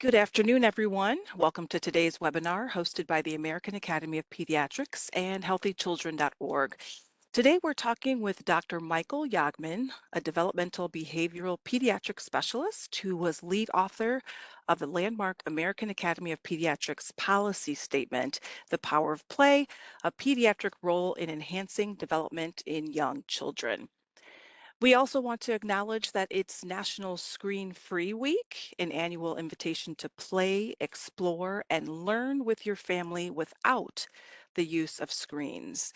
Good afternoon, everyone. Welcome to today's webinar hosted by the American Academy of Pediatrics and healthychildren.org. Today we're talking with Dr. Michael Yogman, a developmental behavioral pediatric specialist who was lead author of the landmark American Academy of Pediatrics policy statement, The Power of Play, a pediatric role in enhancing development in young children. We also want to acknowledge that it's National Screen Free Week, an annual invitation to play, explore, and learn with your family without the use of screens.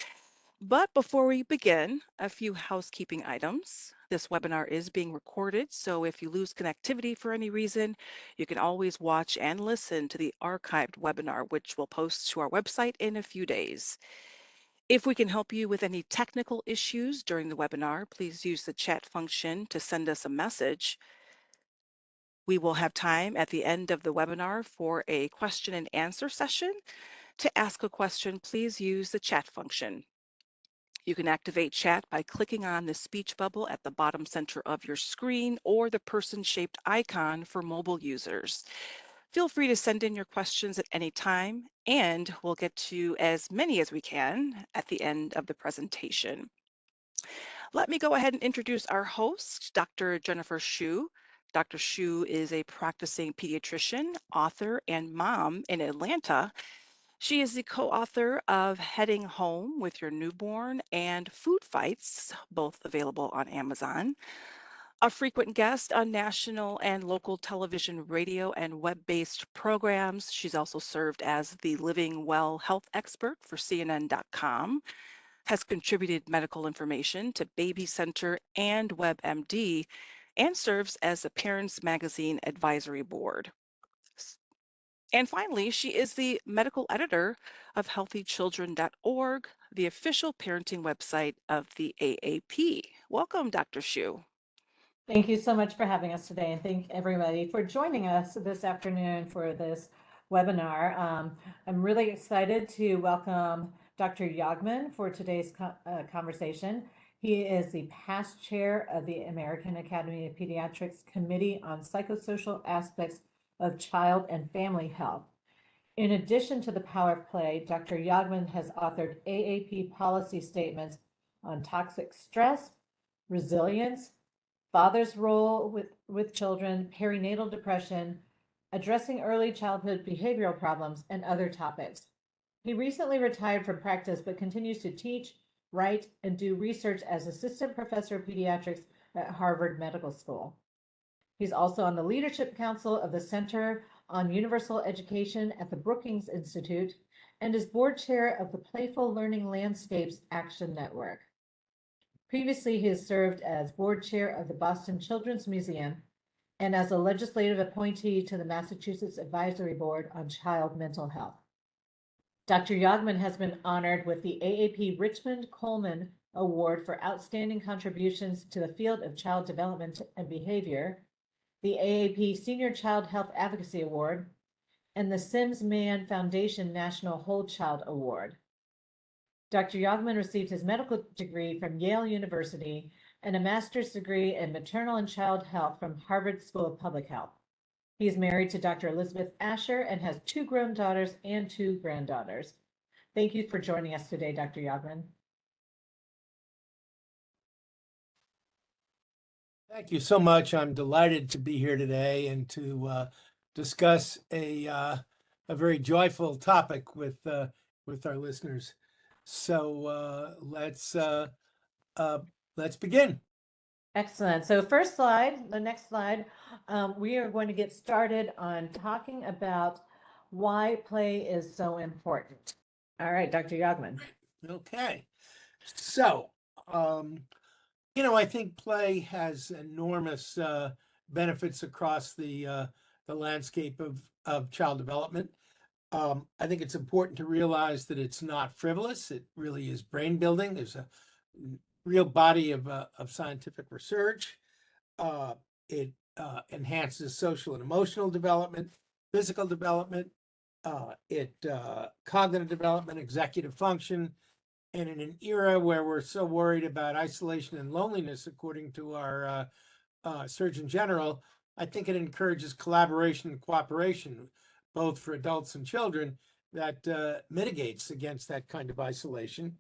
But before we begin, a few housekeeping items. This webinar is being recorded, so if you lose connectivity for any reason, you can always watch and listen to the archived webinar, which we'll post to our website in a few days. If we can help you with any technical issues during the webinar, please use the chat function to send us a message. We will have time at the end of the webinar for a question and answer session. To ask a question, please use the chat function. You can activate chat by clicking on the speech bubble at the bottom center of your screen or the person-shaped icon for mobile users. Feel free to send in your questions at any time, and we'll get to as many as we can at the end of the presentation. Let me go ahead and introduce our host, Dr. Jennifer Shu. Dr. Shu is a practicing pediatrician, author, and mom in Atlanta. She is the co-author of Heading Home with Your Newborn and Food Fights, both available on Amazon. A frequent guest on national and local television, radio, and web-based programs. She's also served as the Living Well health expert for CNN.com, has contributed medical information to Baby Center and WebMD, and serves as the Parents Magazine Advisory Board. And finally, she is the medical editor of healthychildren.org, the official parenting website of the AAP. Welcome, Dr. Shu. Thank you so much for having us today, and thank everybody for joining us this afternoon for this webinar. I'm really excited to welcome Dr. Yogman for today's conversation. He is the past chair of the American Academy of Pediatrics Committee on Psychosocial Aspects of Child and Family Health. In addition to the power of play, Dr. Yogman has authored AAP policy statements on toxic stress, resilience, father's role with children, perinatal depression, addressing early childhood behavioral problems, and other topics. He recently retired from practice, but continues to teach, write, and do research as assistant professor of pediatrics at Harvard Medical School. He's also on the leadership council of the Center on Universal Education at the Brookings Institute and is board chair of the Playful Learning Landscapes Action Network. Previously, he has served as board chair of the Boston Children's Museum and as a legislative appointee to the Massachusetts Advisory Board on Child Mental Health. Dr. Yogman has been honored with the AAP Richmond Coleman Award for Outstanding Contributions to the Field of Child Development and Behavior, the AAP Senior Child Health Advocacy Award, and the Sims Mann Foundation National Whole Child Award. Dr. Yogman received his medical degree from Yale University and a master's degree in maternal and child health from Harvard School of Public Health. He is married to Dr. Elizabeth Asher and has 2 grown daughters and 2 granddaughters. Thank you for joining us today, Dr. Yogman. Thank you so much. I'm delighted to be here today and to discuss a very joyful topic with our listeners. So let's begin. Excellent. So first slide, the next slide, we are going to get started on talking about why play is so important. All right, Dr. Yogman. Okay. So, I think play has enormous benefits across the landscape of child development. I think it's important to realize that it's not frivolous. It really is brain building. There's a real body of scientific research. It enhances social and emotional development, physical development, cognitive development, executive function. And in an era where we're so worried about isolation and loneliness, according to our Surgeon General, I think it encourages collaboration and cooperation, both for adults and children, that mitigates against that kind of isolation.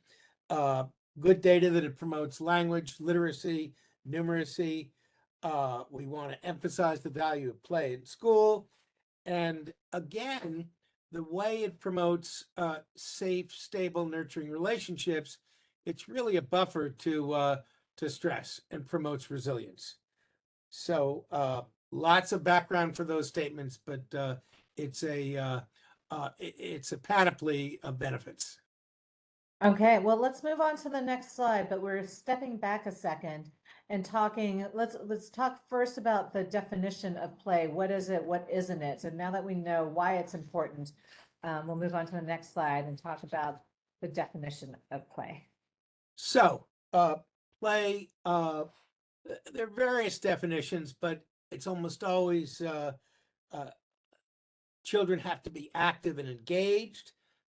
Uh, Good data that it promotes language, literacy, numeracy. We want to emphasize the value of play in school. And again, the way it promotes safe, stable, nurturing relationships, it's really a buffer to stress and promotes resilience. So lots of background for those statements, but it's it's a panoply of benefits. Okay, well, let's move on to the next slide, but we're stepping back a second and talking, let's talk first about the definition of play. What is it? What isn't it? And now that we know why it's important, we'll move on to the next slide and talk about the definition of play. So play, there are various definitions, but it's almost always children have to be active and engaged.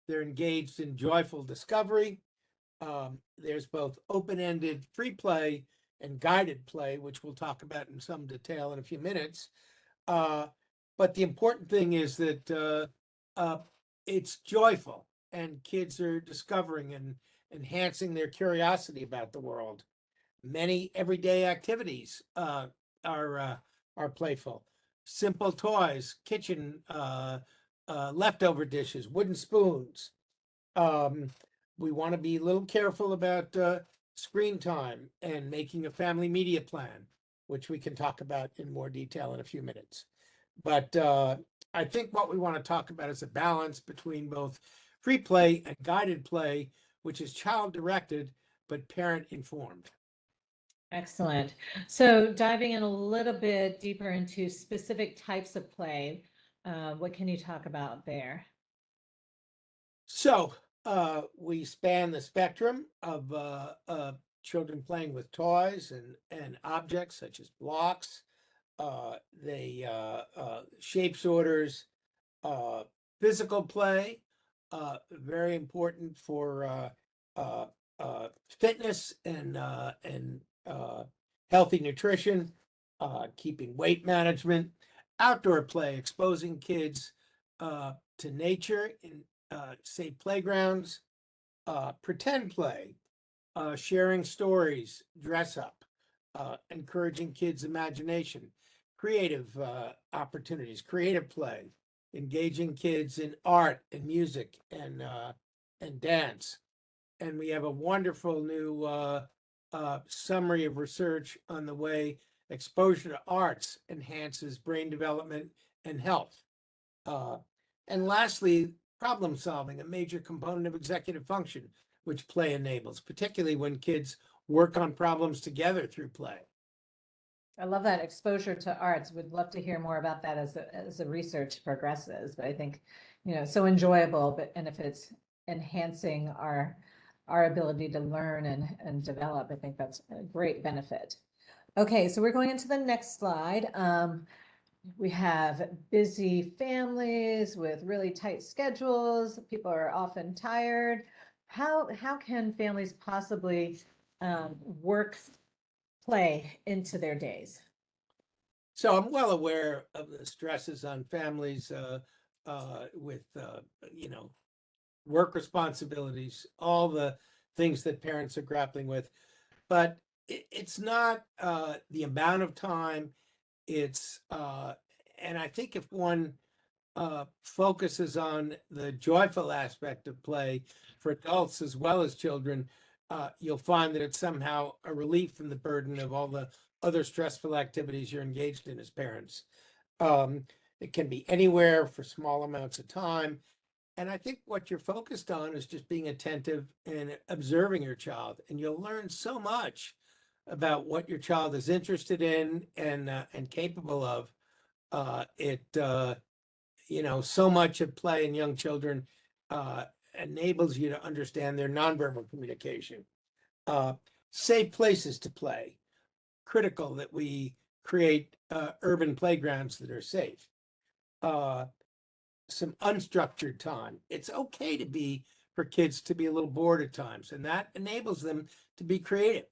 They're engaged in joyful discovery. There's both open-ended free play and guided play, which we'll talk about in some detail in a few minutes. But the important thing is that it's joyful and kids are discovering and enhancing their curiosity about the world. Many everyday activities are playful. Simple toys, kitchen leftover dishes, wooden spoons. We want to be a little careful about screen time and making a family media plan, which we can talk about in more detail in a few minutes. But I think what we want to talk about is a balance between both free play and guided play, which is child directed but parent informed. Excellent. So diving in a little bit deeper into specific types of play, what can you talk about there? So we span the spectrum of children playing with toys and objects such as blocks, shape sorters, physical play, very important for fitness and healthy nutrition, keeping weight management, outdoor play, exposing kids to nature in safe playgrounds, pretend play, sharing stories, dress up, encouraging kids' imagination, creative opportunities, creative play, engaging kids in art and music and dance. And we have a wonderful new summary of research on the way exposure to arts enhances brain development and health. And lastly, problem solving, a major component of executive function, which play enables, particularly when kids work on problems together through play. I love that exposure to arts. Would love to hear more about that as the research progresses. But I think, so enjoyable. But and if it's enhancing our ability to learn and develop, I think that's a great benefit. Okay, so we're going into the next slide. We have busy families with really tight schedules. People are often tired. How can families possibly work play into their days? So I'm well aware of the stresses on families with work responsibilities, all the things that parents are grappling with, but it's not the amount of time. It's and I think if one focuses on the joyful aspect of play for adults as well as children, you'll find that it's somehow a relief from the burden of all the other stressful activities you're engaged in as parents. It can be anywhere for small amounts of time. And I think what you're focused on is just being attentive and observing your child. And you'll learn so much about what your child is interested in and capable of. So much of play in young children enables you to understand their nonverbal communication. Safe places to play. Critical that we create urban playgrounds that are safe. Some unstructured time. It's okay for kids to be a little bored at times, and that enables them to be creative.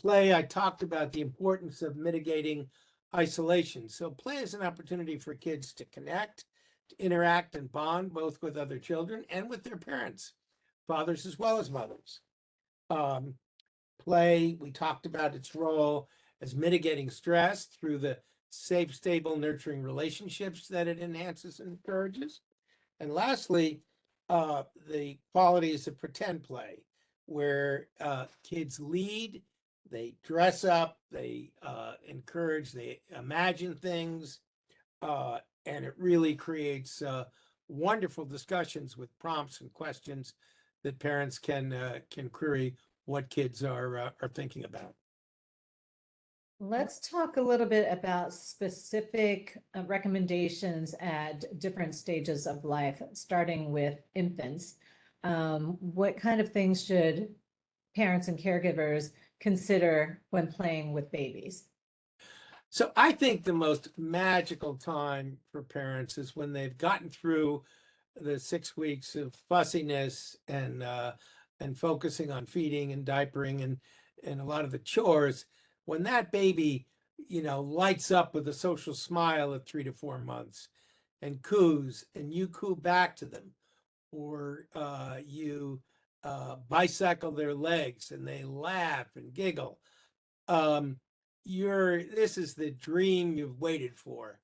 play, I talked about the importance of mitigating isolation. So play is an opportunity for kids to connect, to interact and bond both with other children and with their parents, fathers as well as mothers. Um, Play, we talked about its role as mitigating stress through the safe, stable, nurturing relationships that it enhances and encourages. And lastly, the qualities of pretend play, where kids lead, they dress up, they encourage, they imagine things, and it really creates wonderful discussions with prompts and questions that parents can query what kids are thinking about. Let's talk a little bit about specific recommendations at different stages of life, starting with infants. What kind of things should parents and caregivers consider when playing with babies? So I think the most magical time for parents is when they've gotten through the 6 weeks of fussiness and focusing on feeding and diapering and a lot of the chores. When that baby, lights up with a social smile at 3 to 4 months and coos, and you coo back to them, or you bicycle their legs and they laugh and giggle. um, this is the dream you've waited for,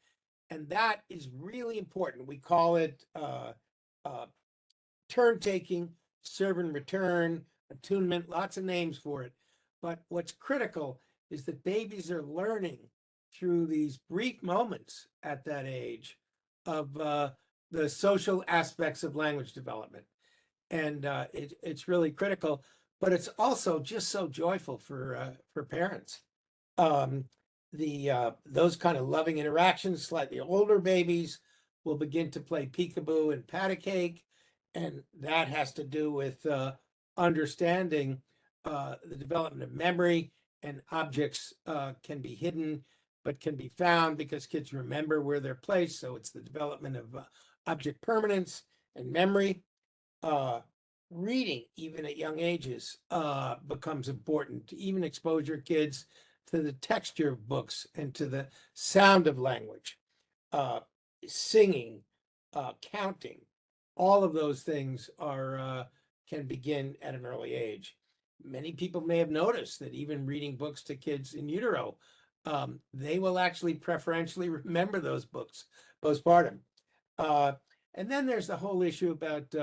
and that is really important. We call it uh, turn taking, serve and return, attunement, lots of names for it. But what's critical is that babies are learning through these brief moments at that age of the social aspects of language development. And it's really critical, but it's also just so joyful for parents. Um, the those kind of loving interactions, slightly older babies will begin to play peekaboo and pat a cake, and that has to do with understanding the development of memory, and objects can be hidden but can be found because kids remember where they're placed. So it's the development of object permanence and memory. uh, Reading, even at young ages, becomes important. Even exposure kids to the texture of books and to the sound of language. uh, Singing, counting, all of those things are can begin at an early age. Many people may have noticed that even reading books to kids in utero, they will actually preferentially remember those books postpartum. Uh, and then there's the whole issue about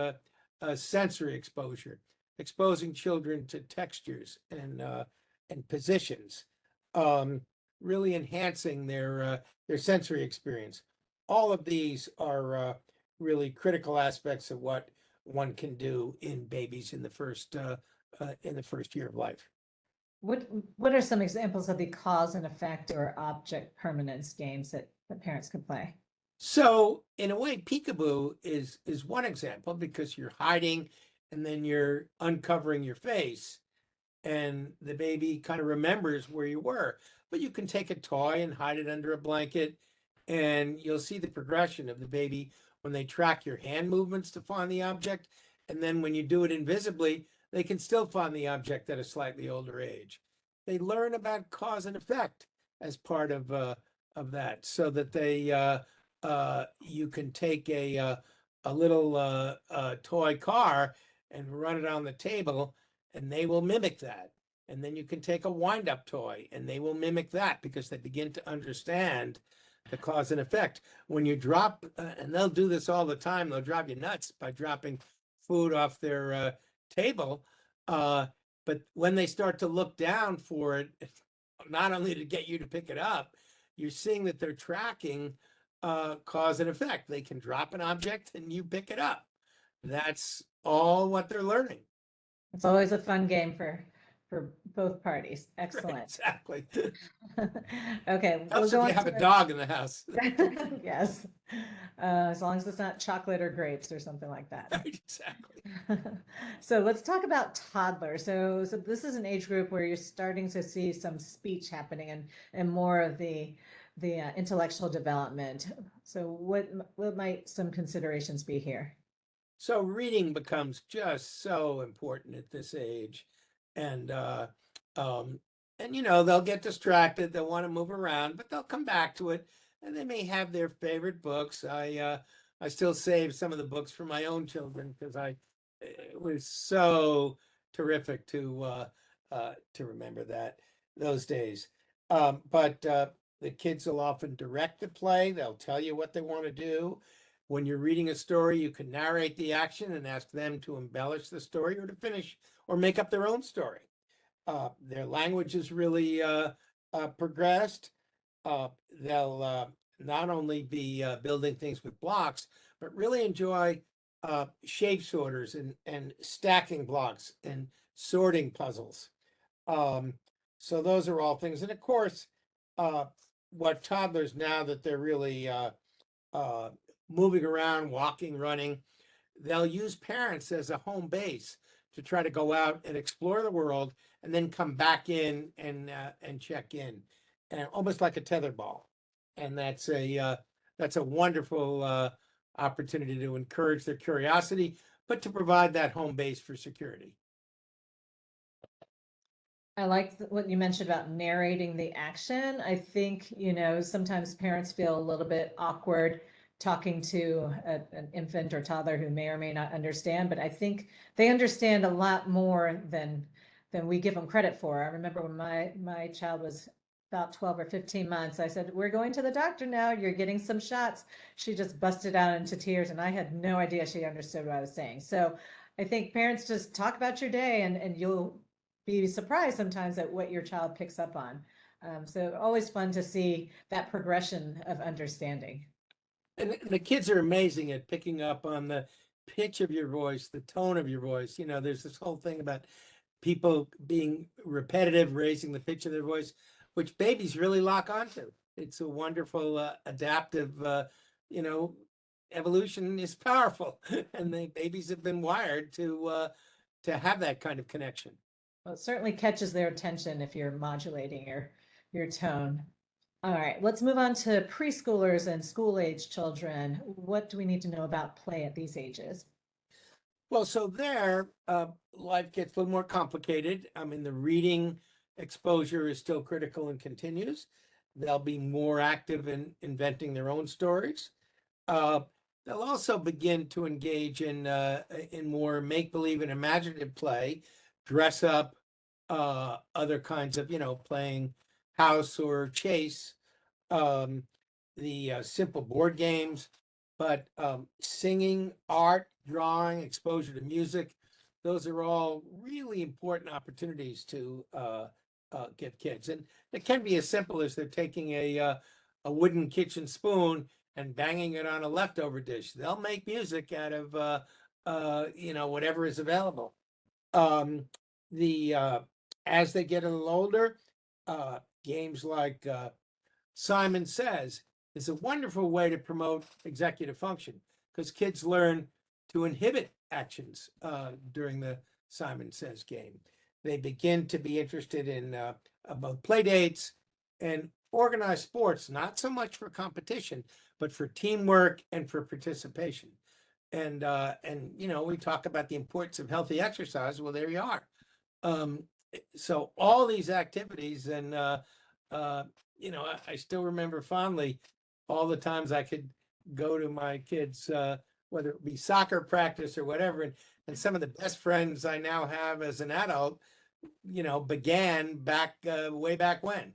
sensory exposure, exposing children to textures and positions, um, really enhancing their sensory experience. All of these are really critical aspects of what one can do in babies in the first year of life. What are some examples of the cause and effect or object permanence games that parents could play? So in a way, peekaboo is one example because you're hiding and then you're uncovering your face, and the baby kind of remembers where you were. But you can take a toy and hide it under a blanket, and you'll see the progression of the baby when they track your hand movements to find the object. And then when you do it invisibly, they can still find the object at a slightly older age. They learn about cause and effect as part of that, so that you can take a little toy car and run it on the table, and they will mimic that. And then you can take a wind up toy and they will mimic that because they begin to understand the cause and effect. When you drop, and they'll do this all the time, they'll drive you nuts by dropping food off their table. Uh, but when they start to look down for it, not only to get you to pick it up, you're seeing that they're tracking cause and effect. They can drop an object and you pick it up. That's all what they're learning. It's always a fun game for both parties. Excellent. Exactly. Okay, we'll Helps go if on you have to a dog in the house. yes, as long as it's not chocolate or grapes or something like that. Exactly. So let's talk about toddlers. So this is an age group where you're starting to see some speech happening and more of the intellectual development. So what might some considerations be here? So reading becomes just so important at this age. And um, and they'll get distracted. They'll want to move around, but they'll come back to it, and they may have their favorite books. I still save some of the books for my own children because it was so terrific to remember those days. But the kids will often direct the play. They'll tell you what they want to do. When you're reading a story, you can narrate the action and ask them to embellish the story or to finish or make up their own story. Their language is really progressed. They'll not only be building things with blocks, but really enjoy shape sorters and stacking blocks and sorting puzzles. So those are all things. And of course, what toddlers, now that they're really uh, moving around, walking, running, they'll use parents as a home base to try to go out and explore the world and then come back in and check in, and almost like a tetherball. And that's a wonderful opportunity to encourage their curiosity, but to provide that home base for security. I like what you mentioned about narrating the action. I think, sometimes parents feel a little bit awkward talking to an infant or toddler who may or may not understand, but I think they understand a lot more than we give them credit for. I remember when my child was about 12 or 15 months, I said, "We're going to the doctor now. You're getting some shots." She just busted out into tears, and I had no idea she understood what I was saying. So I think parents just talk about your day, and you'll be surprised sometimes at what your child picks up on. So always fun to see that progression of understanding. And the kids are amazing at picking up on the pitch of your voice, the tone of your voice. There's this whole thing about people being repetitive, raising the pitch of their voice, which babies really lock onto. It's a wonderful adaptive, evolution is powerful, and the babies have been wired to have that kind of connection. Well, it certainly catches their attention if you're modulating your tone. All right, let's move on to preschoolers and school-age children. What do we need to know about play at these ages? Well, so there, life gets a little more complicated. I mean, the reading exposure is still critical and continues. They'll be more active in inventing their own stories. Uh, they'll also begin to engage in more make-believe and imaginative play, dress up, other kinds of, playing house or chase, the simple board games, but singing, art, drawing, exposure to music, those are all really important opportunities to give kids. And it can be as simple as they're taking a wooden kitchen spoon and banging it on a leftover dish. They'll make music out of whatever is available. The As they get a little older, games like Simon Says is a wonderful way to promote executive function, because kids learn to inhibit actions during the Simon Says game. They begin to be interested in about play dates and organized sports, not so much for competition, but for teamwork and for participation. And we talk about the importance of healthy exercise. Well, there you are. So all these activities, and I still remember fondly all the times I could go to my kids, whether it be soccer practice or whatever, and some of the best friends I now have as an adult, began back way back when.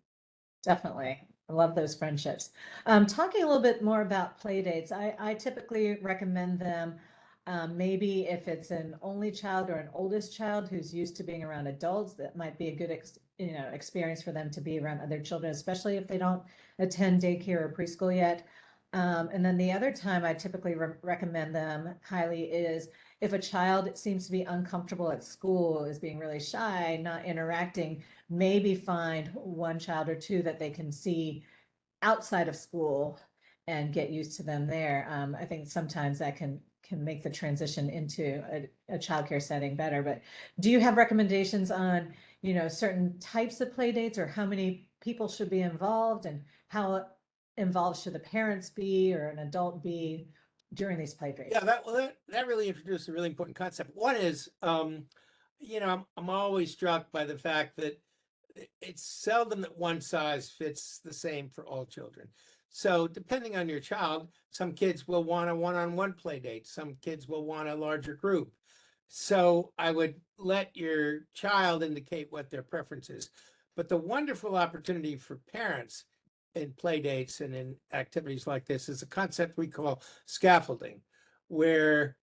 Definitely. I love those friendships. Talking a little bit more about play dates, I typically recommend them. Maybe if it's an only child or an oldest child who's used to being around adults, that might be a good experience for them to be around other children, especially if they don't attend daycare or preschool yet. And then the other time I typically recommend them highly is if a child seems to be uncomfortable at school, is being really shy, not interacting, maybe find one child or two that they can see outside of school and get used to them there. I think sometimes that can make the transition into a childcare setting better. But do you have recommendations on, certain types of play dates, or how many people should be involved, and how involved should the parents be or an adult be during these play dates? Yeah, that really introduced a really important concept. One is, I'm always struck by the fact that it's seldom that one size fits the same for all children. So depending on your child, some kids will want a one-on-one play date. Some kids will want a larger group. So I would let your child indicate what their preference is. But the wonderful opportunity for parents in play dates and in activities like this is a concept we call scaffolding, where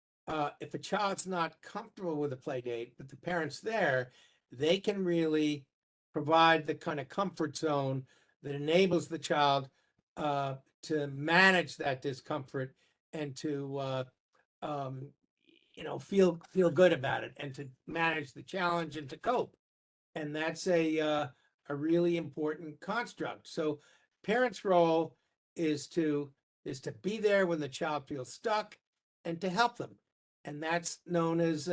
if a child's not comfortable with a play date, but the parent's there, they can really provide the kind of comfort zone that enables the child to manage that discomfort and to um, feel good about it and to manage the challenge and to cope. And that's a really important construct. So parents' role is to be there when the child feels stuck and to help them. And that's known as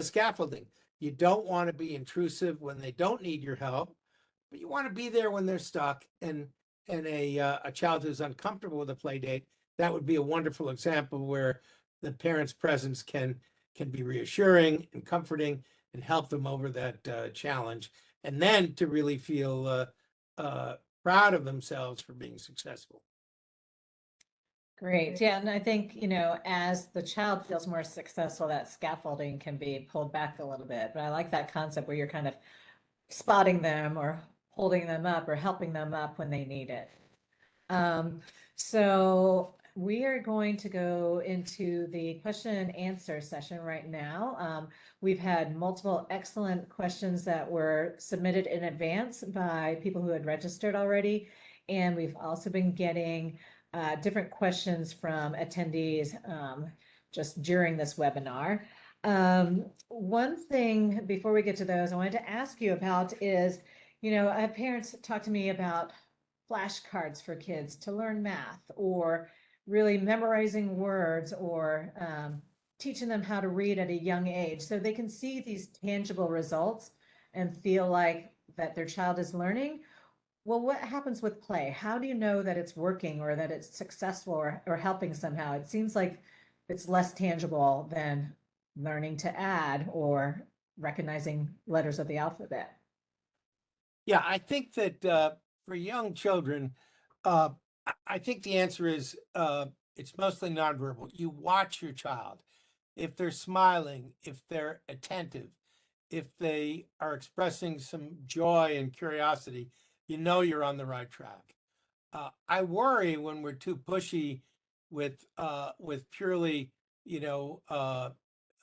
scaffolding. You don't want to be intrusive when they don't need your help, but you want to be there when they're stuck. And a child who's uncomfortable with a play date, that would be a wonderful example where the parent's presence can be reassuring and comforting and help them over that challenge, and then to really feel proud of themselves for being successful. Great. Yeah. And I think, as the child feels more successful, that scaffolding can be pulled back a little bit. But I like that concept where you're kind of spotting them or holding them up or helping them up when they need it. So we are going to go into the question and answer session right now. We've had multiple excellent questions that were submitted in advance by people who had registered already. And we've also been getting different questions from attendees just during this webinar. One thing before we get to those, I wanted to ask you about is, I have parents talk to me about flashcards for kids to learn math, or really memorizing words, or teaching them how to read at a young age so they can see these tangible results and feel like that their child is learning. Well, what happens with play? How do you know that it's working or that it's successful or helping somehow? It seems like it's less tangible than learning to add or recognizing letters of the alphabet. Yeah, I think that for young children, I think the answer is it's mostly nonverbal. You watch your child. If they're smiling, if they're attentive, if they are expressing some joy and curiosity, you know you're on the right track. I worry when we're too pushy with purely, what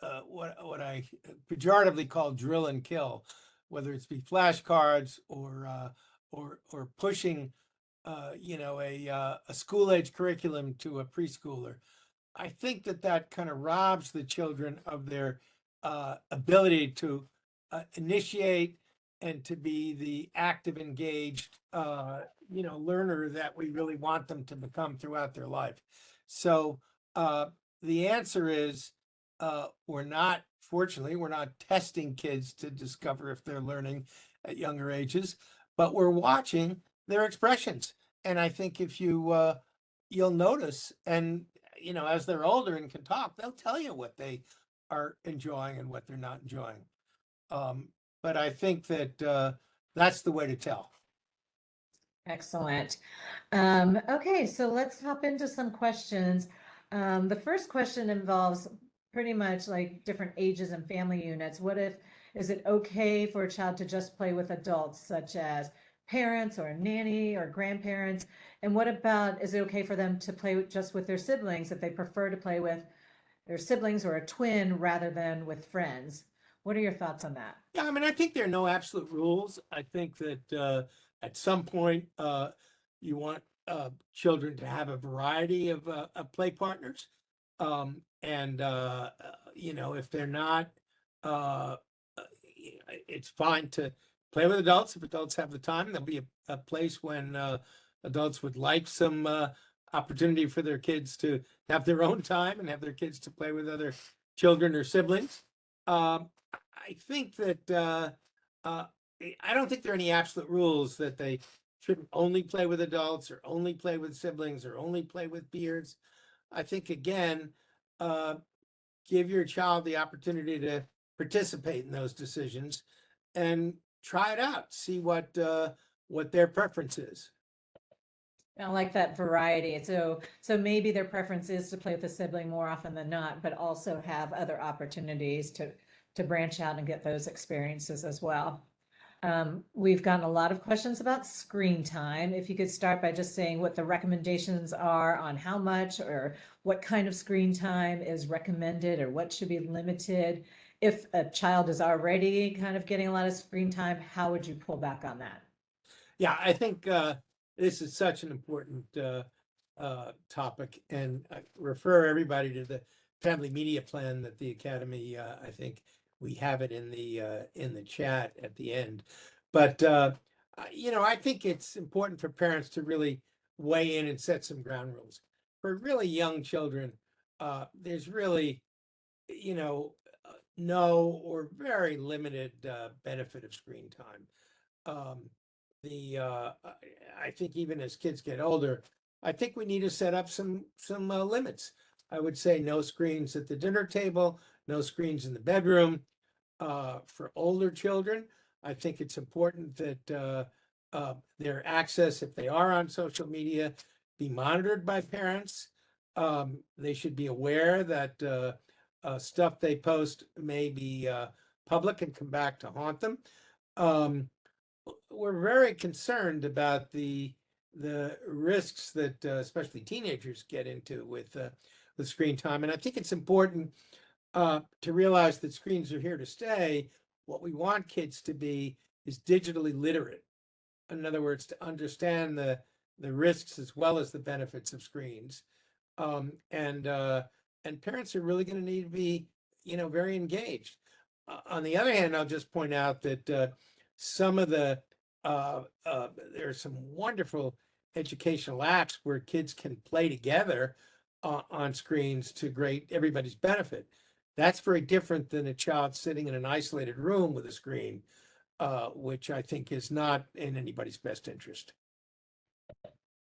I pejoratively call drill and kill, whether it's be flashcards or pushing, a school age curriculum to a preschooler. I think that kind of robs the children of their ability to initiate and to be the active, engaged, learner that we really want them to become throughout their life. So the answer is fortunately, we're not testing kids to discover if they're learning at younger ages, but we're watching their expressions. And I think if you'll notice, and as they're older and can talk, they'll tell you what they are enjoying and what they're not enjoying. But I think that that's the way to tell. Excellent. Okay, so let's hop into some questions. The first question involves pretty much like different ages and family units. Is it okay for a child to just play with adults, such as parents or a nanny or grandparents? And what about, is it okay for them to play just with their siblings if they prefer to play with their siblings or a twin rather than with friends? What are your thoughts on that? Yeah, I mean, I think there are no absolute rules. I think that at some point you want children to have a variety of play partners. And if they're not, uh, it's fine to play with adults. If adults have the time, there'll be a place when adults would like some opportunity for their kids to have their own time and have their kids to play with other children or siblings. I think that I don't think there are any absolute rules that they shouldn't only play with adults or only play with siblings or only play with peers. I think, again, give your child the opportunity to participate in those decisions and try it out, see what their preference is. I like that variety. So maybe their preference is to play with a sibling more often than not, but also have other opportunities to branch out and get those experiences as well. We've gotten a lot of questions about screen time. If you could start by just saying what the recommendations are on how much or what kind of screen time is recommended or what should be limited. If a child is already kind of getting a lot of screen time, how would you pull back on that? Yeah, I think this is such an important topic, and I refer everybody to the family media plan that the Academy. I think we have it in the chat at the end. But I think it's important for parents to really weigh in and set some ground rules for really young children. There's really, no or very limited benefit of screen time. Um, I think even as kids get older, I think we need to set up some limits. I would say no screens at the dinner table, no screens in the bedroom. For older children, I think it's important that their access, if they are on social media, be monitored by parents. They should be aware that stuff they post may be public and come back to haunt them. We're very concerned about the risks that especially teenagers get into with screen time, and I think it's important to realize that screens are here to stay. What we want kids to be is digitally literate. In other words, to understand the risks as well as the benefits of screens. And parents are really going to need to be, very engaged. On the other hand, I'll just point out that some of the there are some wonderful educational apps where kids can play together on screens to great everybody's benefit. That's very different than a child sitting in an isolated room with a screen, which I think is not in anybody's best interest.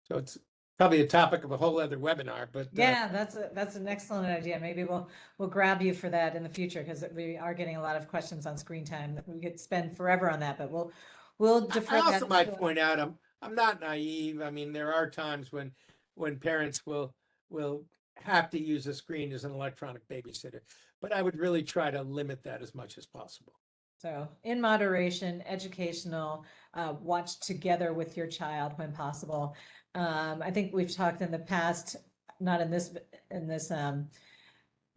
So it's probably a topic of a whole other webinar, but Yeah, that's an excellent idea. Maybe we'll grab you for that in the future because we are getting a lot of questions on screen time. We could spend forever on that, but we'll defer I that. also might point out I'm not naive. I mean, there are times when parents will have to use a screen as an electronic babysitter, but I would really try to limit that as much as possible. So in moderation, educational, watch together with your child when possible. I think we've talked in the past, not in this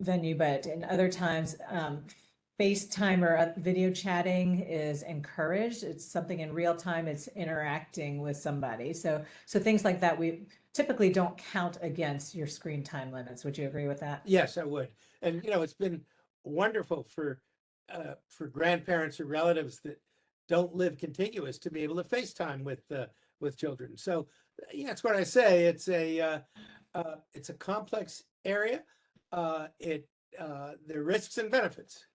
venue, but in other times, FaceTime or video chatting is encouraged. It's something in real time. It's interacting with somebody. So things like that we typically don't count against your screen time limits. Would you agree with that? Yes, I would. And it's been wonderful for grandparents or relatives that don't live contiguous to be able to FaceTime with children. So yeah, that's what I say. It's a complex area. There are risks and benefits.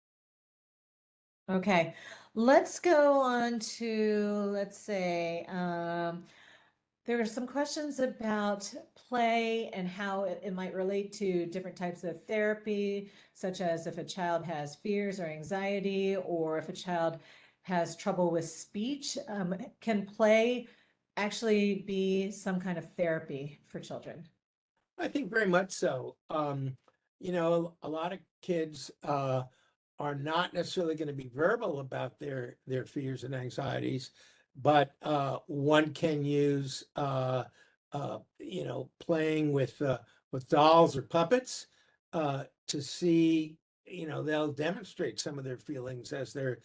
Okay, let's go on to, let's say, there are some questions about play and how it might relate to different types of therapy, such as if a child has fears or anxiety, or if a child has trouble with speech. Can play actually be some kind of therapy for children? I think very much so. A lot of kids are not necessarily going to be verbal about their fears and anxieties, but one can use playing with dolls or puppets to see, they'll demonstrate some of their feelings as they're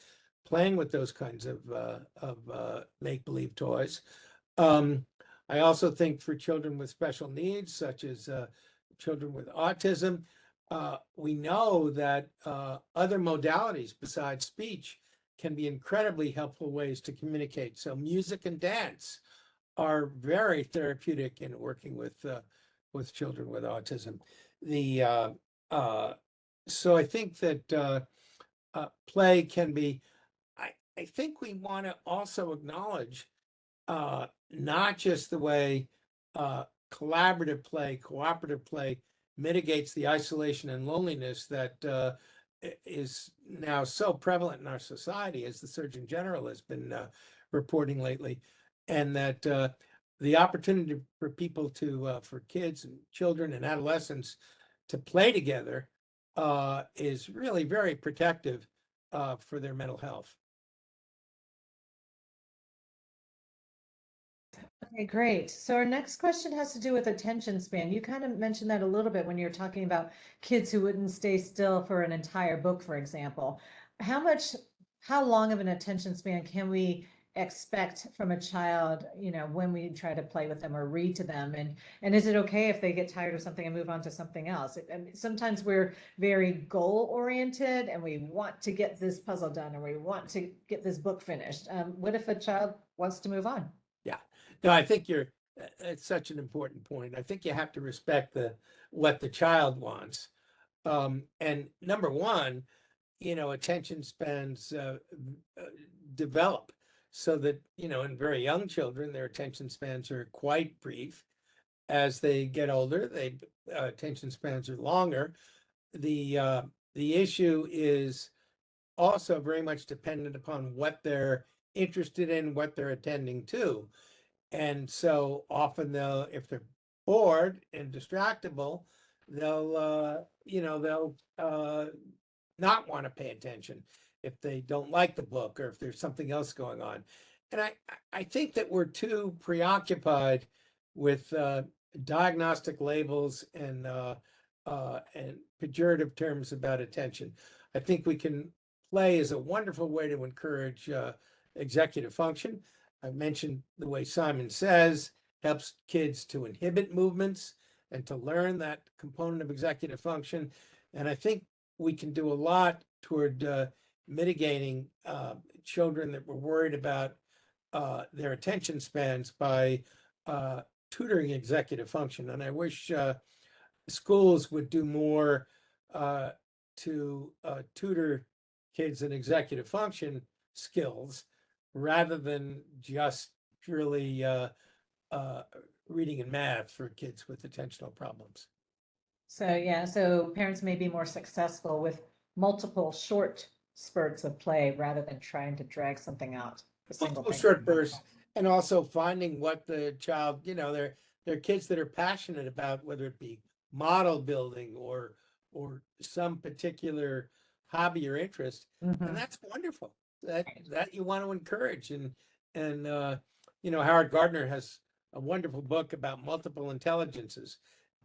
playing with those kinds of make-believe toys. I also think for children with special needs, such as children with autism, we know that other modalities besides speech can be incredibly helpful ways to communicate. So music and dance are very therapeutic in working with children with autism. So I think that play can be. I think we want to also acknowledge not just the way collaborative play, cooperative play mitigates the isolation and loneliness that is now so prevalent in our society, as the Surgeon General has been reporting lately, and that the opportunity for people to, for kids and children and adolescents to play together is really very protective for their mental health. Okay, great. So our next question has to do with attention span. You kind of mentioned that a little bit when you were talking about kids who wouldn't stay still for an entire book, for example. How long of an attention span can we expect from a child, when we try to play with them or read to them? And is it okay if they get tired of something and move on to something else? I mean, sometimes we're very goal oriented and we want to get this puzzle done or we want to get this book finished. What if a child wants to move on? Yeah, no, I think it's such an important point. I think you have to respect what the child wants. And number one, attention spans develop so that, in very young children, their attention spans are quite brief. As they get older, attention spans are longer. The issue is also very much dependent upon what they're interested in, what they're attending to. And so often if they're bored and distractible, they'll not want to pay attention if they don't like the book or if there's something else going on. And I think that we're too preoccupied with diagnostic labels and pejorative terms about attention. I think play is a wonderful way to encourage executive function. I mentioned the way Simon Says helps kids to inhibit movements and to learn that component of executive function. And I think we can do a lot toward mitigating children that were worried about their attention spans by tutoring executive function. And I wish schools would do more to tutor kids in executive function skills rather than just purely reading and math for kids with attentional problems. So parents may be more successful with multiple short spurts of play rather than trying to drag something out. Multiple short bursts, and also finding what the child, they're kids that are passionate about, whether it be model building or some particular hobby or interest, and that's wonderful. That you want to encourage, and Howard Gardner has a wonderful book about multiple intelligences,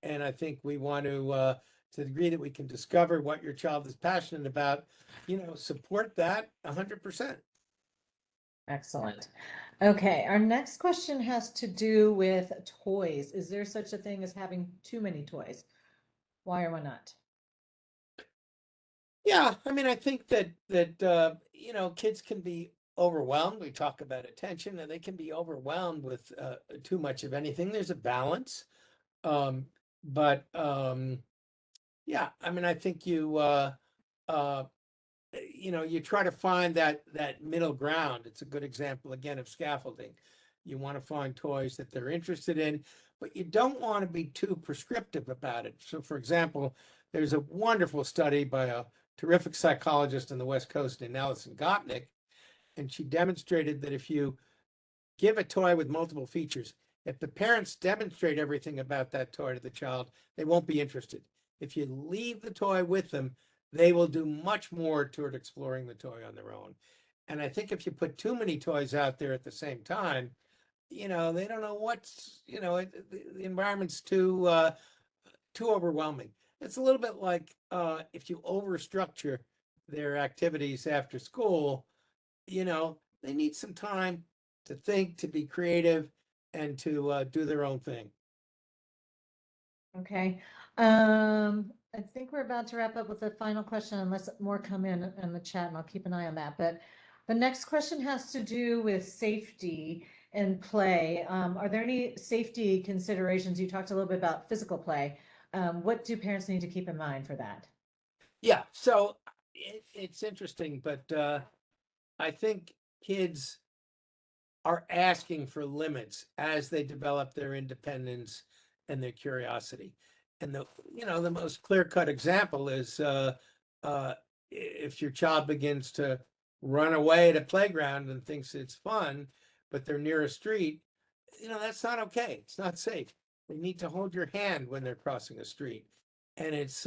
and I think we want to the degree that we can discover what your child is passionate about, support that 100%. Excellent. Okay, our next question has to do with toys. Is there such a thing as having too many toys? Why or why not? Yeah, I mean, I think that kids can be overwhelmed. We talk about attention, and they can be overwhelmed with too much of anything. There's a balance, but yeah, I mean, I think you try to find that middle ground. It's a good example again of scaffolding. You want to find toys that they're interested in, but you don't want to be too prescriptive about it. So, for example, there's a wonderful study by a terrific psychologist on the West Coast named Alison Gopnik, and she demonstrated that if you give a toy with multiple features, if the parents demonstrate everything about that toy to the child, they won't be interested. If you leave the toy with them, they will do much more toward exploring the toy on their own. And I think if you put too many toys out there at the same time, they don't know the environment's too overwhelming. It's a little bit like if you overstructure their activities after school, they need some time to think, to be creative, and to do their own thing. Okay. I think we're about to wrap up with the final question, unless more come in the chat, and I'll keep an eye on that. But the next question has to do with safety and play. Are there any safety considerations? You talked a little bit about physical play. What do parents need to keep in mind for that? Yeah, so it's interesting, but I think kids are asking for limits as they develop their independence and their curiosity. And the most clear-cut example is if your child begins to run away at a playground and thinks it's fun, but they're near a street, that's not okay. It's not safe. They need to hold your hand when they're crossing a street. And it's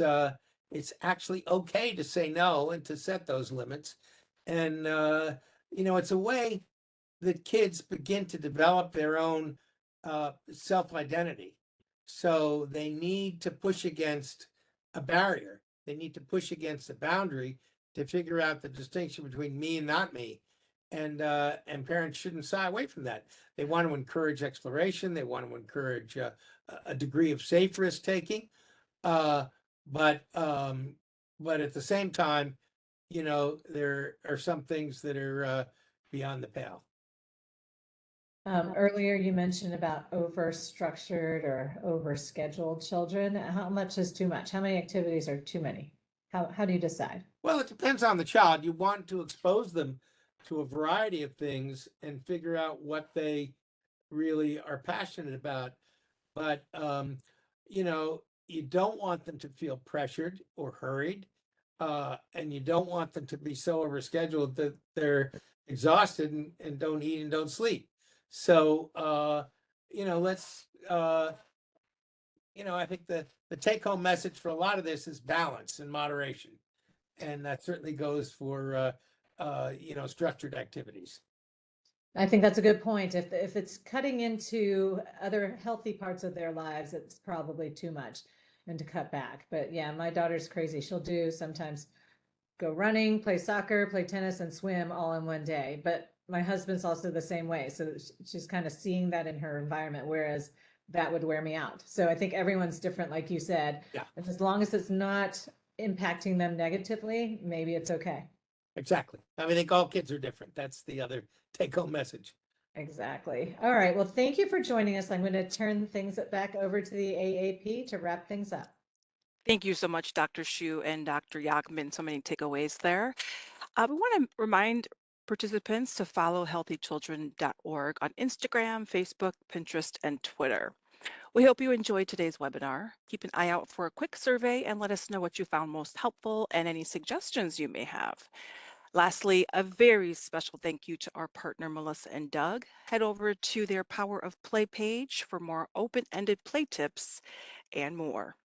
actually okay to say no and to set those limits. And it's a way that kids begin to develop their own self-identity. So they need to push against a barrier. They need to push against a boundary to figure out the distinction between me and not me. And parents shouldn't shy away from that. They want to encourage exploration. They want to encourage a degree of safe risk taking. But at the same time, there are some things that are beyond the pale. Earlier you mentioned about over-structured or over-scheduled children. How much is too much? How many activities are too many? How do you decide? Well, it depends on the child. You want to expose them to a variety of things and figure out what they really are passionate about. But, you don't want them to feel pressured or hurried. And you don't want them to be so overscheduled that they're exhausted and don't eat and don't sleep. So, let's, I think the take-home message for a lot of this is balance and moderation. And that certainly goes for, structured activities. I think that's a good point. If it's cutting into other healthy parts of their lives, it's probably too much and to cut back. But yeah, my daughter's crazy. She'll do sometimes go running, play soccer, play tennis, and swim all in one day. But my husband's also the same way. So she's kind of seeing that in her environment, whereas that would wear me out. So I think everyone's different, like you said. Yeah. And as long as it's not impacting them negatively, maybe it's okay. Exactly. I think all kids are different. That's the other take-home message. Exactly. All right. Well, thank you for joining us. I'm going to turn things back over to the AAP to wrap things up. Thank you so much, Dr. Shu and Dr. Yogman. So many takeaways there. We want to remind participants to follow healthychildren.org on Instagram, Facebook, Pinterest, and Twitter. We hope you enjoyed today's webinar. Keep an eye out for a quick survey and let us know what you found most helpful and any suggestions you may have. Lastly, a very special thank you to our partner, Melissa and Doug. Head over to their Power of Play page for more open-ended play tips and more.